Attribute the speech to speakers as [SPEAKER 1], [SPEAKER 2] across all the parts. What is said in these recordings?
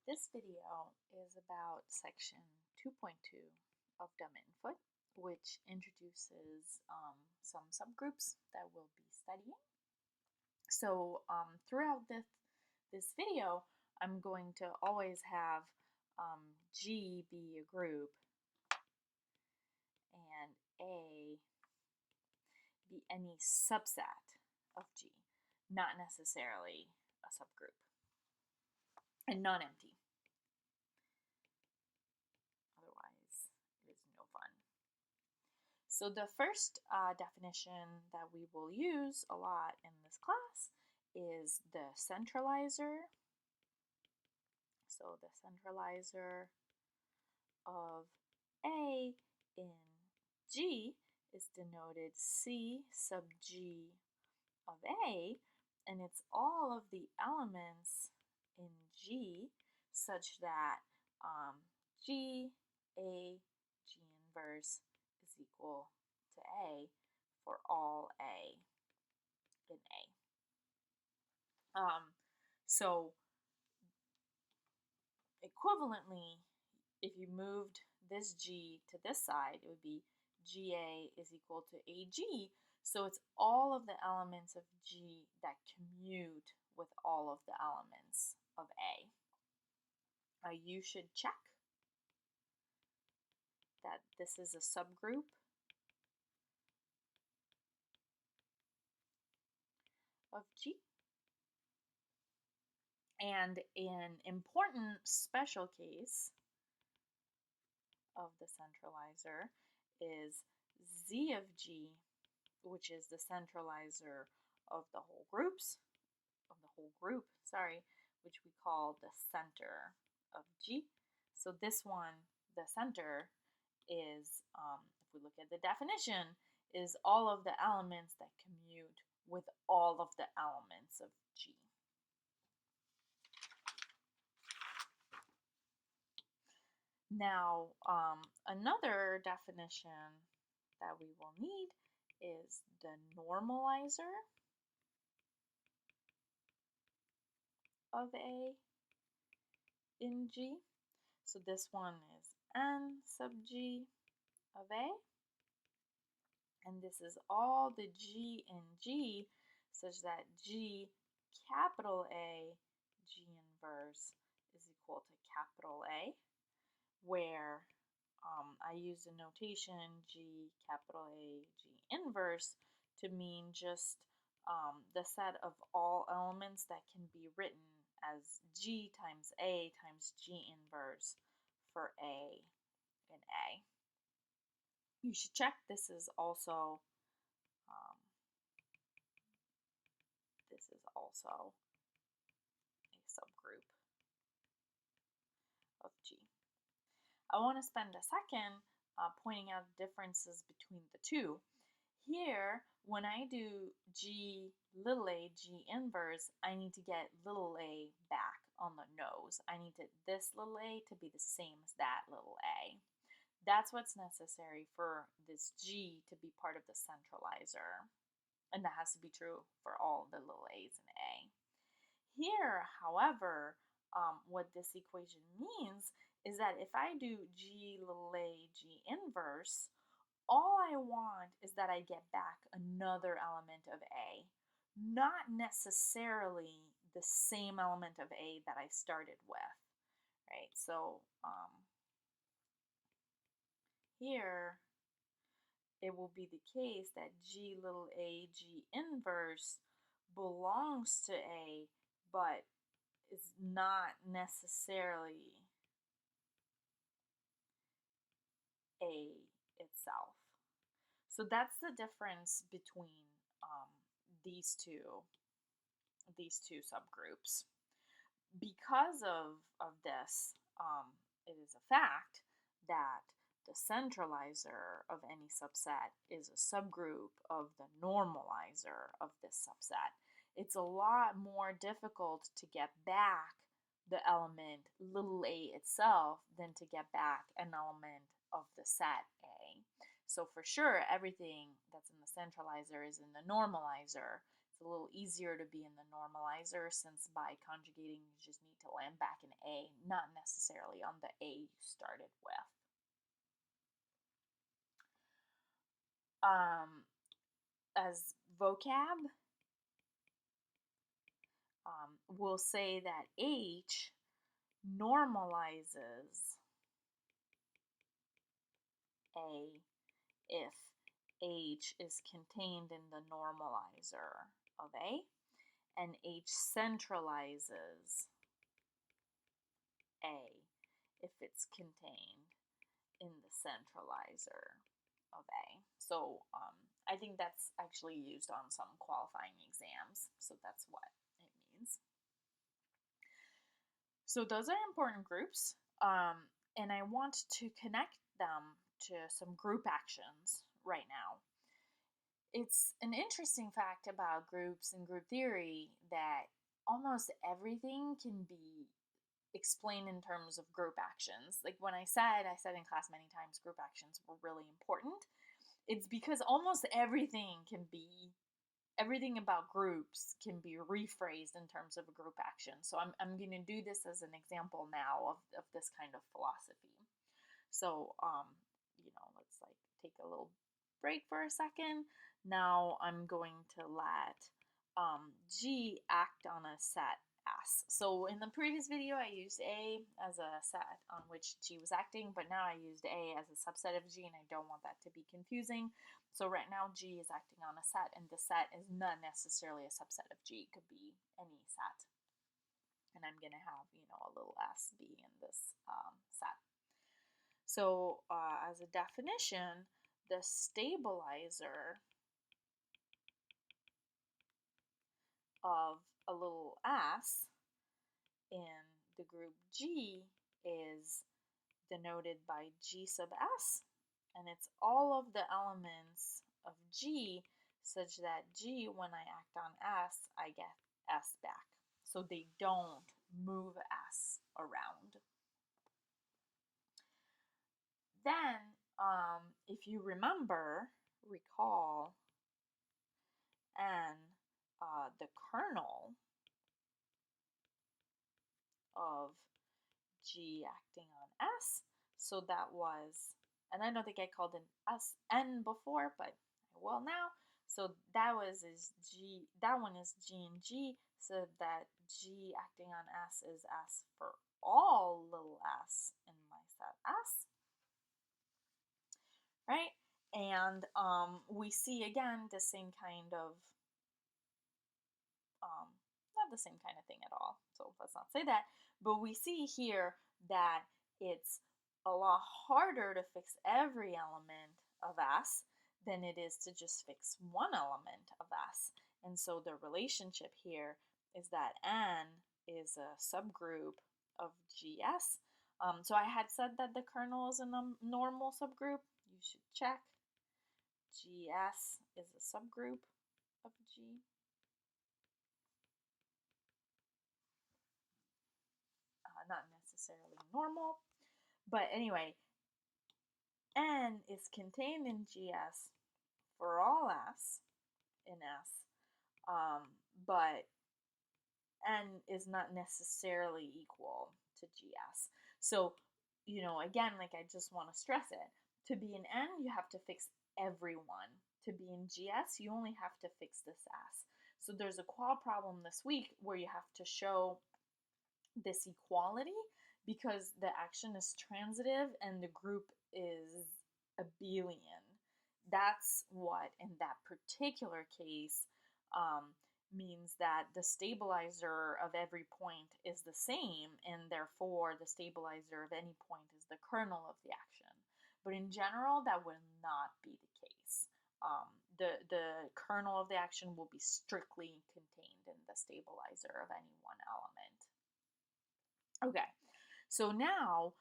[SPEAKER 1] This video is about section 2.2 of Dummit and Foote, which introduces some subgroups that we'll be studying. So throughout this video, I'm going to always have G be a group and A be any subset of G, not necessarily a subgroup, and non-empty. Otherwise, it is no fun. So the first definition that we will use a lot in this class is the centralizer. So the centralizer of A in G is denoted C sub G of A, and it's all of the elements in G such that G, A, G inverse is equal to A for all A in A. So equivalently, if you moved this G to this side, it would be GA is equal to AG. So it's all of the elements of G that commute with all of the elements of A. You should check that this is a subgroup of G. And an important special case of the centralizer is Z of G, which is the centralizer of the whole group, which we call the center of G. So this one, the center, is, if we look at the definition, is all of the elements that commute with all of the elements of G. Now, another definition that we will need is the normalizer of A in G. So this one is N sub G of A. And this is all the G in G such that G capital A, G inverse is equal to capital A, where I use the notation G capital A, G inverse to mean just the set of all elements that can be written as G times A times G inverse for A in A. You should check this is also a subgroup of G. I want to spend a second pointing out differences between the two. Here, when I do G little a, G inverse, I need to get little a back on the nose. I need this little a to be the same as that little a. That's what's necessary for this G to be part of the centralizer. And that has to be true for all the little a's in A. Here, however, what this equation means is that if I do G little a, G inverse, all I want is that I get back another element of A, not necessarily the same element of A that I started with, right? So here it will be the case that G little a, G inverse belongs to A, but is not necessarily A itself. So that's the difference between these two subgroups. Because of this, it is a fact that the centralizer of any subset is a subgroup of the normalizer of this subset. It's a lot more difficult to get back the element little a itself than to get back an element of the set A. So for sure, everything that's in the centralizer is in the normalizer. It's a little easier to be in the normalizer since by conjugating you just need to land back an A A, not necessarily on the A you started with. As vocab, we'll say that H normalizes A if H is contained in the normalizer of A, and H centralizes A if it's contained in the centralizer of A. So I think that's actually used on some qualifying exams, so that's what it means. So those are important groups, and I want to connect them to some group actions right now. It's an interesting fact about groups and group theory that almost everything can be explained in terms of group actions. Like when I said in class many times group actions were really important, it's because almost everything about groups can be rephrased in terms of a group action. So I'm going to do this as an example now of this kind of philosophy. So, let's like take a little break for a second. Now I'm going to let G act on a set S. So in the previous video, I used A as a set on which G was acting, but now I used A as a subset of G, and I don't want that to be confusing. So right now, G is acting on a set, and the set is not necessarily a subset of G. It could be any set. And I'm going to have, a little S be in this set. So as a definition, the stabilizer of a little s in the group G is denoted by G sub s, and it's all of the elements of G such that G, when I act on S, I get S back. So they don't move S around. Then, if you recall, N, the kernel of G acting on S. So that was, and I don't think I called it N before, but I will now. So that one is G and G, so that G acting on S is S for all little s in my set S. Right? And we see again the same kind of, not the same kind of thing at all, so let's not say that, but we see here that it's a lot harder to fix every element of S than it is to just fix one element of S. And so the relationship here is that N is a subgroup of GS. So I had said that the kernel is a normal subgroup. You should check. GS is a subgroup of G. Not necessarily normal, but anyway, N is contained in GS for all S in S, but N is not necessarily equal to GS. So, again, like I just want to stress it. To be in N, you have to fix everyone. To be in GS, you only have to fix this S. So there's a qual problem this week where you have to show this equality because the action is transitive and the group is abelian. That's what, in that particular case, means that the stabilizer of every point is the same, and therefore the stabilizer of any point is the kernel of the action. But in general, that will not be the case. The kernel of the action will be strictly contained in the stabilizer of any one element. Okay, so now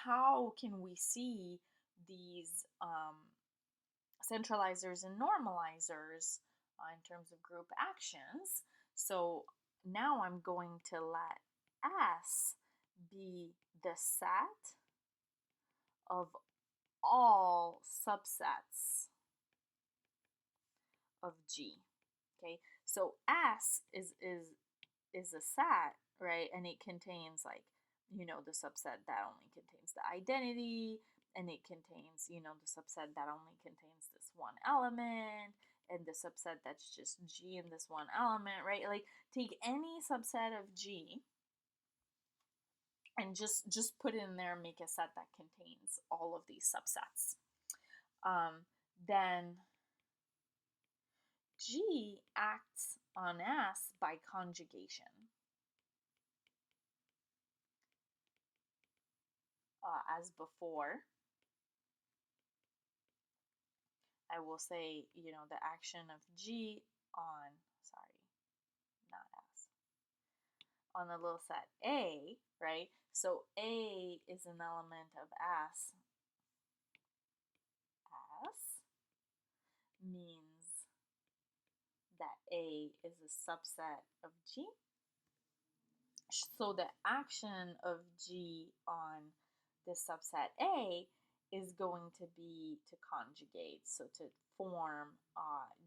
[SPEAKER 1] how can we see these centralizers and normalizers in terms of group actions? So now I'm going to let S be the set of all subsets of G. Okay, so S is a set, right? And it contains like the subset that only contains the identity, and it contains, the subset that only contains this one element, and the subset that's just G in this one element, right? Like, take any subset of G and just put it in there and make a set that contains all of these subsets. Then G acts on S by conjugation. As before, I will say, the action of G on, sorry, not S, on the little set A, right? So A is an element of S. S means that A is a subset of G. So the action of G on this subset A is going to be to conjugate, so to form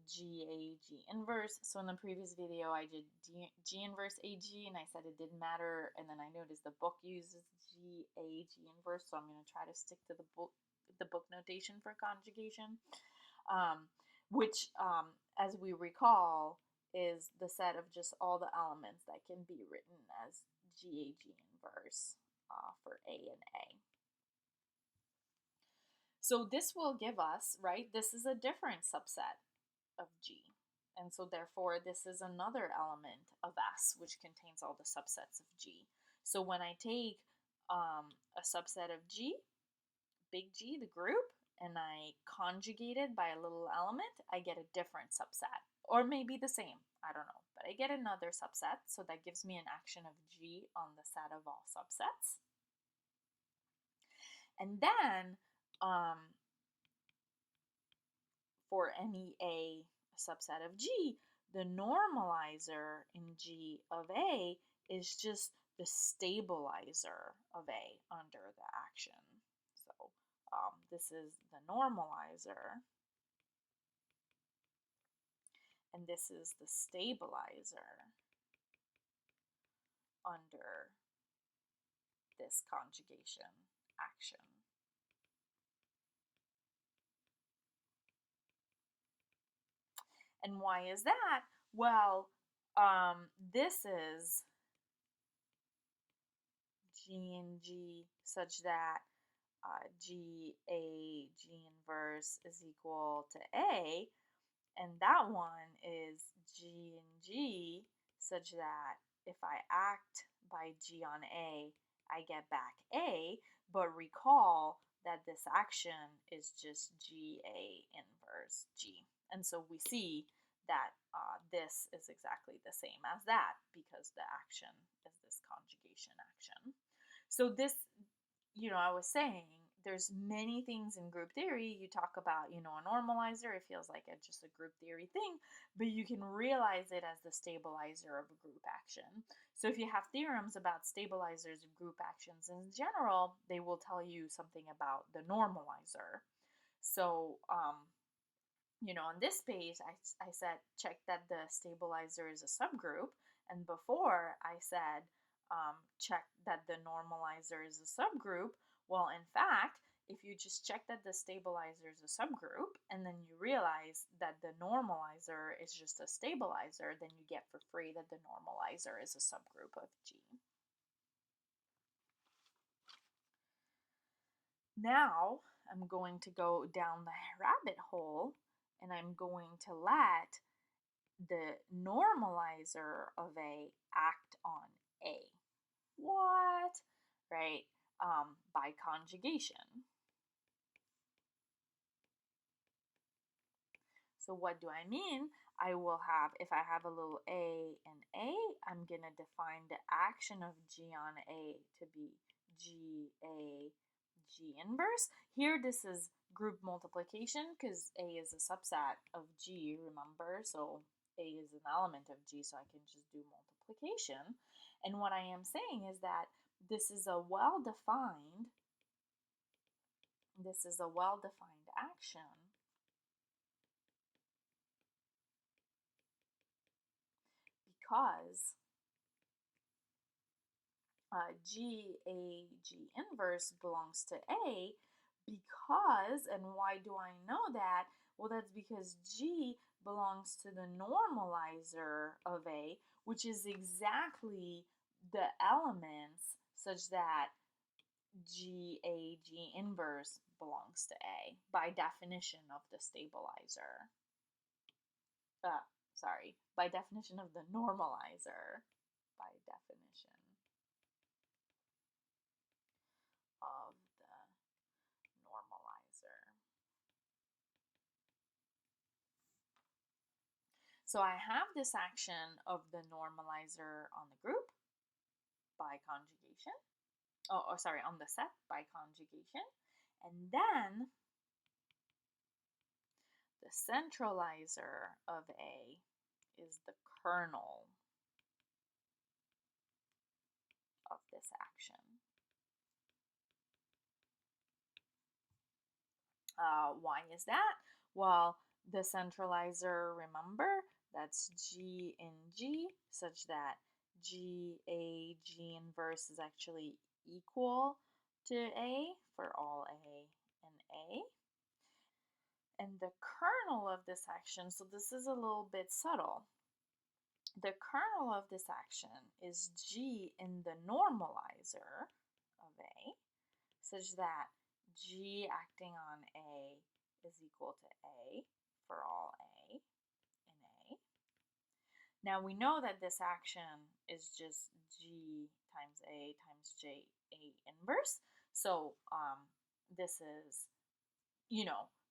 [SPEAKER 1] GA, G inverse. So in the previous video, I did G inverse AG, and I said it didn't matter, and then I noticed the book uses GA, G inverse, so I'm going to try to stick to the book notation for conjugation, which, as we recall, is the set of just all the elements that can be written as GAG inverse for A and A. So this will give us, right, this is a different subset of G. And so therefore, this is another element of S, which contains all the subsets of G. So when I take a subset of G, big G, the group, and I conjugate it by a little element, I get a different subset. Or maybe the same, I don't know. But I get another subset, so that gives me an action of G on the set of all subsets. And then, for any A subset of G, the normalizer in G of A is just the stabilizer of A under the action. So this is the normalizer, and this is the stabilizer under this conjugation action. And why is that? Well, this is G and G such that G A G inverse is equal to A, and that one is G and G such that if I act by G on A, I get back A, but recall that this action is just GA inverse G. And so we see that this is exactly the same as that because the action is this conjugation action. So this, I was saying, there's many things in group theory. You talk about, a normalizer, it feels like just a group theory thing, but you can realize it as the stabilizer of a group action. So if you have theorems about stabilizers of group actions in general, they will tell you something about the normalizer. So, on this page, I said, check that the stabilizer is a subgroup, and before I said, check that the normalizer is a subgroup. Well, in fact, if you just check that the stabilizer is a subgroup, and then you realize that the normalizer is just a stabilizer, then you get for free that the normalizer is a subgroup of G. Now, I'm going to go down the rabbit hole, and I'm going to let the normalizer of A act on A. What? Right? By conjugation. So what do I mean? I will have, if I have a little A and A, I'm going to define the action of G on A to be G, A, G inverse. Here this is group multiplication because A is a subset of G, remember? So A is an element of G, so I can just do multiplication. And what I am saying is that this is a well-defined action because G inverse belongs to A because, and why do I know that? Well, that's because G belongs to the normalizer of A, which is exactly the elements such that G inverse belongs to A by definition of the stabilizer. Uh, Sorry, by definition of the normalizer. By definition of the normalizer. So I have this action of the normalizer on the group by conjugation. Oh, sorry, on the set by conjugation. And then the centralizer of A is the kernel of this action. Why is that? Well, the centralizer, remember, that's G in G, such that G inverse is actually equal to A for all A and A. And the kernel of this action, so this is a little bit subtle. The kernel of this action is G in the normalizer of A, such that G acting on A is equal to A for all A in A. Now we know that this action is just G times A times J A inverse. So this is,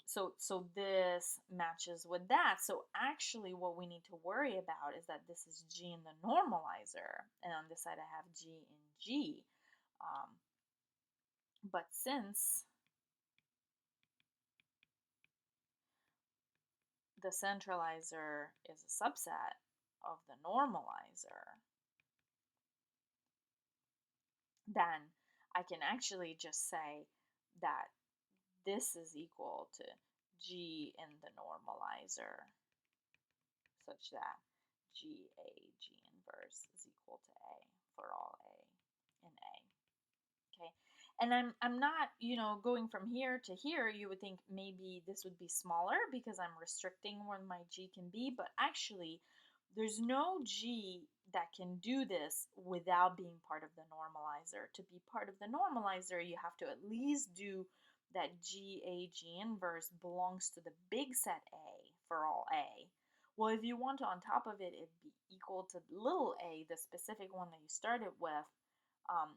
[SPEAKER 1] so this matches with that. So actually what we need to worry about is that this is G in the normalizer, and on this side I have G in G. But since the centralizer is a subset of the normalizer, then I can actually just say that this is equal to G in the normalizer, such that G inverse is equal to A for all A in A. Okay, and I'm not, going from here to here. You would think maybe this would be smaller because I'm restricting where my G can be, but actually there's no G that can do this without being part of the normalizer. To be part of the normalizer, you have to at least do that G inverse belongs to the big set A for all A. Well, if you want to, on top of it, it'd be equal to little a, the specific one that you started with,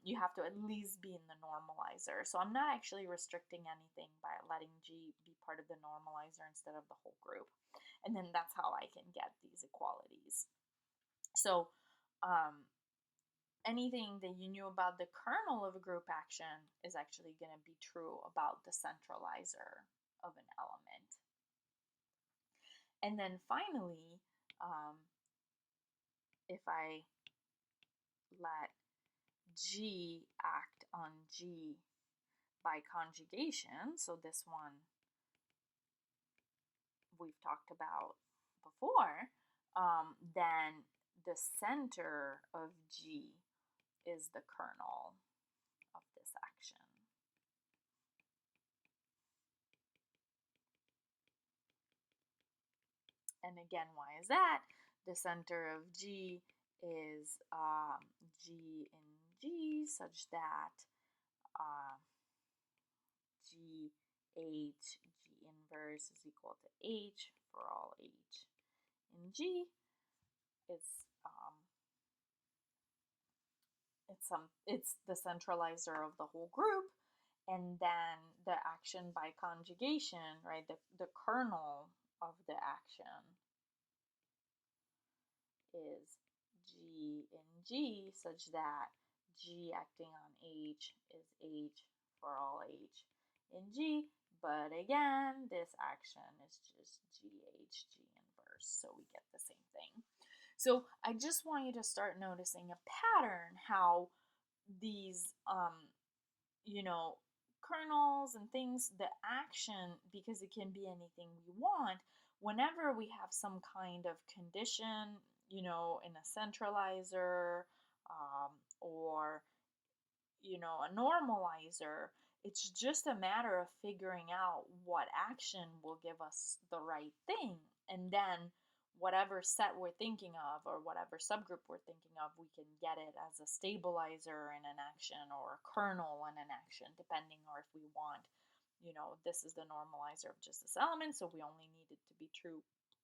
[SPEAKER 1] you have to at least be in the normalizer. So I'm not actually restricting anything by letting G be part of the normalizer instead of the whole group. And then that's how I can get these equalities. So anything that you knew about the kernel of a group action is actually going to be true about the centralizer of an element. And then finally, if I let G act on G by conjugation, so this one we've talked about before, then the center of G is the kernel of this action. And again, why is that? The center of G is G in G, such that G inverse is equal to H for all H in G. It's the centralizer of the whole group, and then the action by conjugation, right? The kernel of the action is G in G, such that G acting on H is H for all H in G. But again, this action is just G inverse, so we get the same thing. So I just want you to start noticing a pattern, how these, kernels and things, the action, because it can be anything we want, whenever we have some kind of condition, in a centralizer, or a normalizer, it's just a matter of figuring out what action will give us the right thing. And then whatever set we're thinking of or whatever subgroup we're thinking of, we can get it as a stabilizer in an action or a kernel in an action, depending or if we want, this is the normalizer of just this element, so we only need it to be true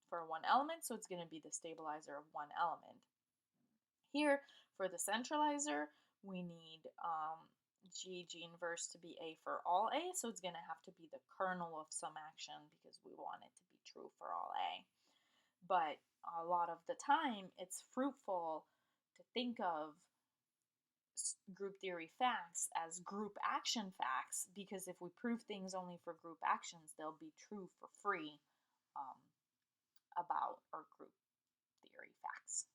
[SPEAKER 1] for one element, so it's going to be the stabilizer of one element. Here, for the centralizer, we need G inverse to be A for all A, so it's going to have to be the kernel of some action because we want it to be true for all A. But a lot of the time, it's fruitful to think of group theory facts as group action facts, because if we prove things only for group actions, they'll be true for free about our group theory facts.